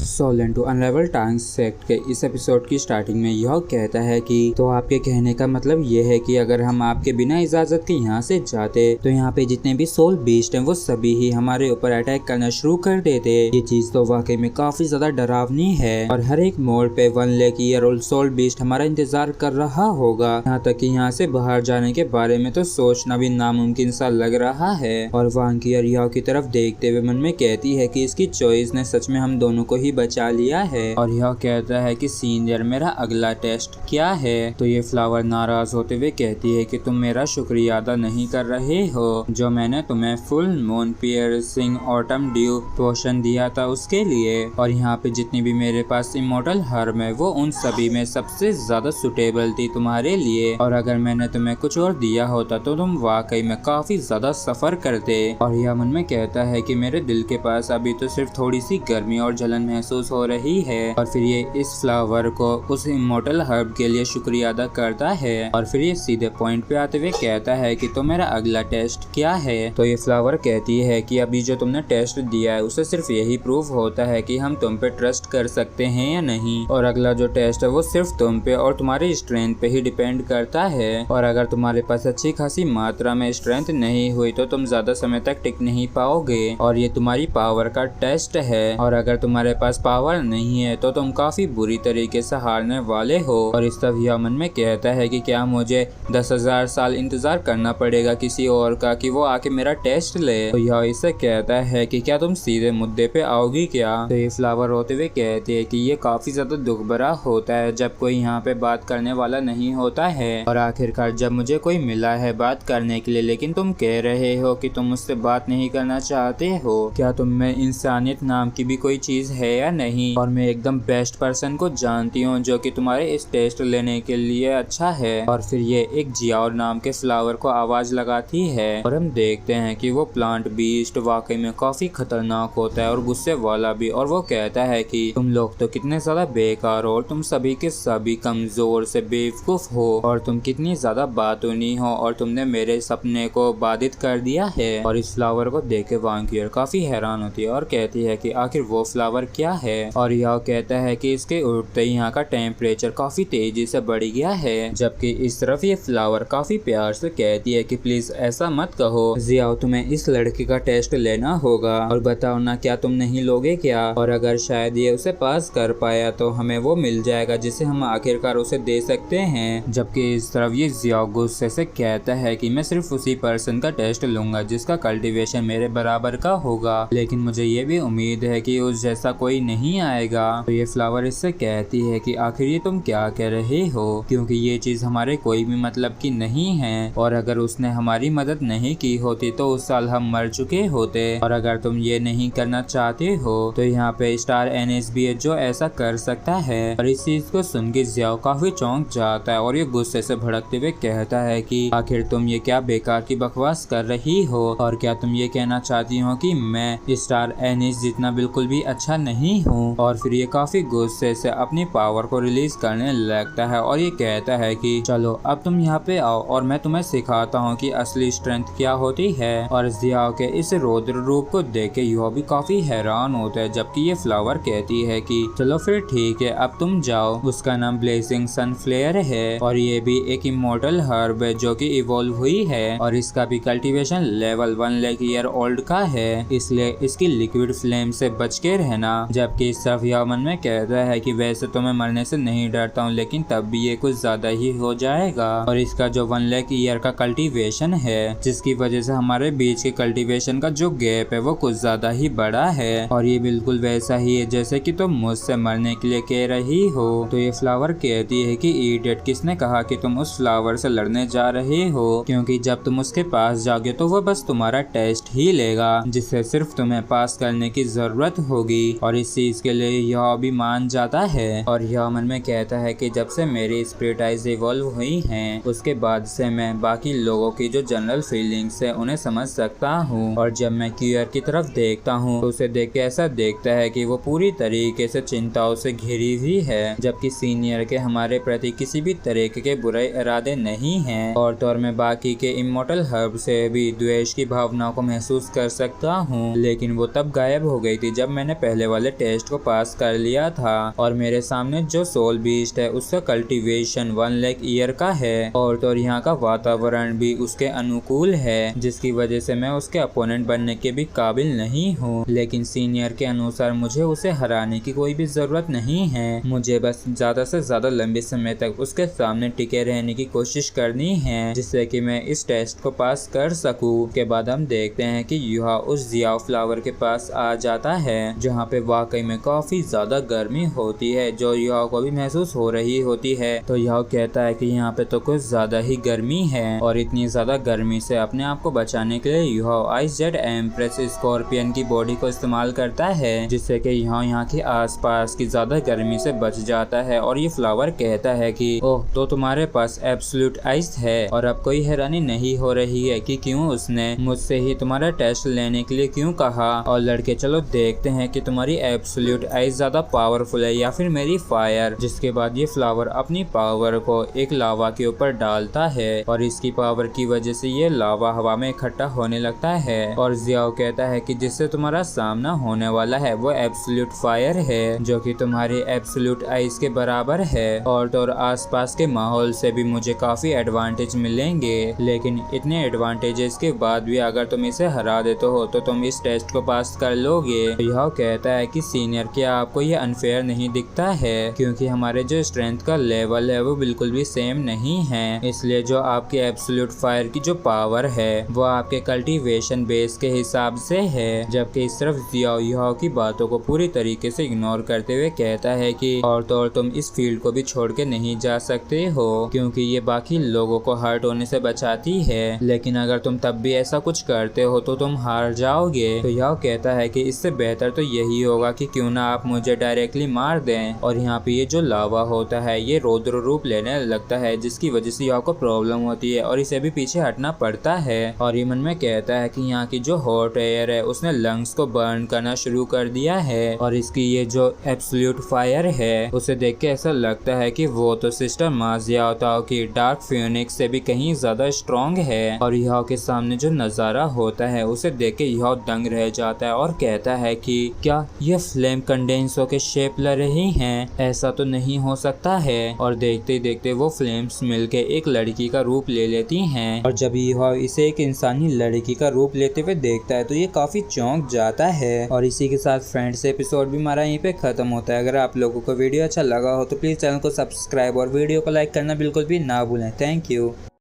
Solan to honourable टांग sect के इस एपिसोड की स्टार्टिंग में यह कहता है कि तो आपके कहने का मतलब ये है कि अगर हम आपके बिना इजाजत के यहाँ से जाते तो यहाँ पे जितने भी सोल बीस्ट हैं वो सभी ही हमारे ऊपर अटैक करना शुरू कर देते। ये चीज तो वाकई में काफी ज्यादा डरावनी है और हर एक मोड़ पे 1 lakh year old soul beast हमारा इंतजार कर रहा होगा। यहाँ तक कि यहाँ से बाहर जाने के बारे में तो सोचना भी नामुमकिन सा लग रहा है। और वांग की रियाओ की तरफ देखते हुए मन में कहती है कि इसकी चॉइस ने सच में हम दोनों को ही बचा लिया है। और यह कहता है कि सीनियर मेरा अगला टेस्ट क्या है। तो ये फ्लावर नाराज होते हुए कहती है कि तुम मेरा शुक्रिया अदा नहीं कर रहे हो जो मैंने तुम्हें full moon piercing autumn dew potion दिया था उसके लिए। और यहाँ पे जितनी भी मेरे पास इमोर्टल हर्ब है वो उन सभी में सबसे ज्यादा सुटेबल थी तुम्हारे लिए। और अगर मैंने तुम्हें कुछ और दिया होता तो तुम वाकई में काफी ज्यादा सफर करते। और यह मन में कहता है कि मेरे दिल के पास अभी तो सिर्फ थोड़ी सी गर्मी और जलन महसूस हो रही है। और फिर ये इस फ्लावर को उस इमोर्टल हर्ब के लिए शुक्रिया अदा करता है। और फिर ये सीधे पॉइंट पे आते हुए कहता है कि तो मेरा अगला टेस्ट क्या है। तो ये फ्लावर कहती है कि अभी जो तुमने टेस्ट दिया है उससे सिर्फ यही प्रूफ होता है कि हम तुम पे ट्रस्ट कर सकते हैं या नहीं। और अगला जो टेस्ट है वो सिर्फ तुम पे और तुम्हारी स्ट्रेंथ पे ही डिपेंड करता है। और अगर तुम्हारे पास अच्छी खासी मात्रा में स्ट्रेंथ नहीं हुई तो तुम ज्यादा समय तक टिक नहीं पाओगे। और ये तुम्हारी पावर का टेस्ट है। और अगर तुम्हारे पास पावर नहीं है तो तुम काफी बुरी तरीके से हारने वाले हो। और इस तरह यह मन में कहता है कि क्या मुझे 10,000 साल इंतजार करना पड़ेगा किसी और का कि वो आके मेरा टेस्ट ले। तो यह इससे कहता है कि क्या तुम सीधे मुद्दे पे आओगी क्या। तो ये फ्लावर होते हुए कहते हैं कि ये काफी ज्यादा दुख भरा होता है जब कोई यहाँ पे बात करने वाला नहीं होता है। और आखिरकार जब मुझे कोई मिला है बात करने के लिए लेकिन तुम कह रहे हो कि तुम मुझसे बात नहीं करना चाहते हो। क्या तुम में इंसानियत नाम की भी कोई चीज है या नहीं। और मैं एकदम बेस्ट पर्सन को जानती हूँ जो कि तुम्हारे इस टेस्ट लेने के लिए अच्छा है। और फिर ये एक जियाओर नाम के फ्लावर को आवाज लगाती है और हम देखते हैं कि वो प्लांट बीस्ट वाकई में काफी खतरनाक होता है और गुस्से वाला भी। और वो कहता है कि तुम लोग तो कितने ज्यादा बेकार हो और तुम सभी के सभी कमजोर से बेवकूफ हो और तुम कितनी ज्यादा बातूनी हो और तुमने मेरे सपने को बाधित कर दिया है। और इस फ्लावर को देख के वांगियर काफी हैरान होती है और कहती है कि आखिर वो फ्लावर क्या है। और यह कहता है कि इसके उड़ते ही यहाँ का टेम्परेचर काफी तेजी से बढ़ गया है। जबकि इस तरफ ये फ्लावर काफी प्यार से कहती है कि प्लीज ऐसा मत कहो जियाओ, तुम्हें इस लड़के का टेस्ट लेना होगा और बताओ ना क्या तुम नहीं लोगे क्या। और अगर शायद ये उसे पास कर पाया तो हमें वो मिल जाएगा जिसे हम आखिरकार उसे दे सकते हैं। जबकि इस तरफ ये जियाओ गुस्से से कहता है कि मैं सिर्फ उसी पर्सन का टेस्ट लूंगा जिसका कल्टीवेशन मेरे बराबर का होगा, लेकिन मुझे ये भी उम्मीद है कि उस जैसा कोई नहीं आएगा। तो ये फ्लावर इससे कहती है कि आखिर ये तुम क्या कह रहे हो क्योंकि ये चीज हमारे कोई भी मतलब की नहीं है। और अगर उसने हमारी मदद नहीं की होती तो उस साल हम मर चुके होते। और अगर तुम ये नहीं करना चाहते हो तो यहाँ पे स्टार एनएस भी है जो ऐसा कर सकता है। और इस चीज को सुन के जियाओ काफी चौंक जाता है और ये गुस्से से भड़कते हुए कहता है कि आखिर तुम ये क्या बेकार की बकवास कर रही हो और क्या तुम ये कहना चाहती हो कि मैं स्टार एनिस जितना बिल्कुल भी अच्छा नहीं हूँ। और फिर ये काफी गुस्से से अपनी पावर को रिलीज करने लगता है और ये कहता है कि चलो अब तुम यहाँ पे आओ और मैं तुम्हें सिखाता हूँ कि असली स्ट्रेंथ क्या होती है। और जियाओ के इस रौद्र रूप को देख के यह भी काफी हैरान होता है। जबकि ये फ्लावर कहती है कि चलो फिर ठीक है अब तुम जाओ। उसका नाम ब्लेसिंग सनफ्लेयर है और ये भी एक इमोर्टल हर्ब है जो कि इवॉल्व हुई है और इसका भी cultivation level 1 lakh year old का है, इसलिए इसकी लिक्विड फ्लेम से बच के रहना। जबकि इस तरफ यह मन में कहता है कि वैसे तो मैं मरने से नहीं डरता हूँ लेकिन तब भी ये कुछ ज्यादा ही हो जाएगा। और इसका जो 1 लाख ईयर का कल्टीवेशन है जिसकी वजह से हमारे बीच के कल्टीवेशन का जो गैप है वो कुछ ज्यादा ही बड़ा है। और ये बिल्कुल वैसा ही है जैसे कि तुम मुझसे मरने के लिए कह रही हो। तो ये फ्लावर कहती है कि इडियट, किसने कहा कि तुम उस फ्लावर से लड़ने जा रहे हो क्योंकि जब तुम उसके पास जाओगे तो वो बस तुम्हारा टेस्ट ही लेगा जिससे सिर्फ तुम्हें पास करने की जरूरत होगी। और इस चीज के लिए यह भी मान जाता है। और यह मन में कहता है कि जब से मेरी स्पिरिट आइज इवॉल्व हुई हैं उसके बाद से मैं बाकी लोगों की जो जनरल फीलिंग्स है उन्हें समझ सकता हूँ। और जब मैं क्यूअर की तरफ देखता हूँ तो उसे देख के ऐसा देखता है कि वो पूरी तरीके से चिंताओं से घिरी हुई है। जबकि सीनियर के हमारे प्रति किसी भी तरीके के बुरे इरादे नहीं हैं। और तो और मैं बाकी के इमोर्टल हर्ब से भी द्वेष की भावनाओं को महसूस कर सकता हूँ लेकिन वो तब गायब हो गई थी जब मैंने पहले वाले वाले टेस्ट को पास कर लिया था और मेरे सामने जो सोल बीस्ट है उसका कल्टीवेशन 1 लाख ईयर का है और तो यहाँ का वातावरण भी उसके अनुकूल है, जिसकी वजह से मैं उसके अपोनेंट बनने के भी काबिल नहीं हूँ। लेकिन सीनियर के अनुसार मुझे उसे हराने की कोई भी जरूरत नहीं है, मुझे बस ज्यादा से ज्यादा लंबे समय तक उसके सामने टिके रहने की कोशिश करनी है जिससे कि मैं इस टेस्ट को पास कर सकूं। के बाद हम देखते हैं कि युहा उस जियाओ फ्लावर के पास आ जाता है जहाँ पे वाकई में काफी ज्यादा गर्मी होती है जो युहा को भी महसूस हो रही होती है। तो युहा कहता है कि यहाँ पे तो कुछ ज्यादा ही गर्मी है और इतनी ज्यादा गर्मी से अपने आप को बचाने के लिए युहा आइस जेट एम्प्रेस स्कॉर्पियन की बॉडी को इस्तेमाल करता है जिससे कि यहाँ के आसपास की ज्यादा गर्मी से बच जाता है। और ये फ्लावर कहता है कि ओह तो तुम्हारे पास एब्सोल्यूट आइस है और अब कोई हैरानी नहीं हो रही है कि क्यों उसने मुझसे ही तुम्हारा टेस्ट लेने के लिए क्यों कहा। और लड़के चलो देखते हैं कि तुम्हारी एब्सोल्यूट आइस ज्यादा पावरफुल है या फिर मेरी फायर। जिसके बाद ये फ्लावर अपनी पावर को एक लावा के ऊपर डालता है और इसकी पावर की वजह से ये लावा हवा में इकट्ठा होने लगता है। और जियाओ कहता है कि जिससे तुम्हारा सामना होने वाला है वो एब्सोल्यूट फायर है जो कि तुम्हारी एब्सोल्यूट आइस के बराबर है। और तो आसपास के माहौल से भी मुझे काफी एडवांटेज मिलेंगे, लेकिन इतने एडवांटेजेस के बाद भी अगर तुम इसे हरा देते हो तो तुम इस टेस्ट को पास कर लोगे। यह कहता है कि सीनियर क्या आपको ये अनफेयर नहीं दिखता है क्योंकि हमारे जो स्ट्रेंथ का लेवल है वो बिल्कुल भी सेम नहीं है, इसलिए जो आपके एब्सोल्यूट फायर की जो पावर है वो आपके कल्टीवेशन बेस के हिसाब से है। जबकि इस तरफ जियाओ युहा की बातों को पूरी तरीके से इग्नोर करते हुए कहता है कि और तो और तुम इस फील्ड को भी छोड़ के नहीं जा सकते हो क्योंकि ये बाकी लोगों को हर्ट होने से बचाती है, लेकिन अगर तुम तब भी ऐसा कुछ करते हो तो तुम हार जाओगे। तो यह कहता है कि इससे बेहतर तो यही होगा कि क्यों ना आप मुझे डायरेक्टली मार दें। और यहाँ पे ये जो लावा होता है ये रौद्र रूप लेने लगता है जिसकी वजह से युहा को प्रॉब्लम होती है और इसे भी पीछे हटना पड़ता है। और ये मन में कहता है कि यहाँ की जो हॉट एयर है उसने लंग्स को बर्न करना शुरू कर दिया है और इसकी ये जो एब्सोल्यूट फायर है उसे देख के ऐसा लगता है कि वो तो सिस्टर मा जियाओ ताओ की डार्क फिनिक्स से भी कहीं ज्यादा स्ट्रॉन्ग है। और युहा के सामने जो नजारा होता है उसे देख के युहा दंग रह जाता है और कहता है कि क्या ये फ्लेम कंडेंस होके शेप ले रही हैं? ऐसा तो नहीं हो सकता है। और देखते ही देखते वो फ्लेम्स मिलके एक लड़की का रूप ले लेती हैं। और जब युहा इसे एक इंसानी लड़की का रूप लेते हुए देखता है तो ये काफी चौंक जाता है। और इसी के साथ फ्रेंड्स एपिसोड भी हमारा यहीं पे खत्म होता है। अगर आप लोगों को वीडियो अच्छा लगा हो तो प्लीज चैनल को सब्सक्राइब और वीडियो को लाइक करना बिल्कुल भी ना भूलें। Thank you.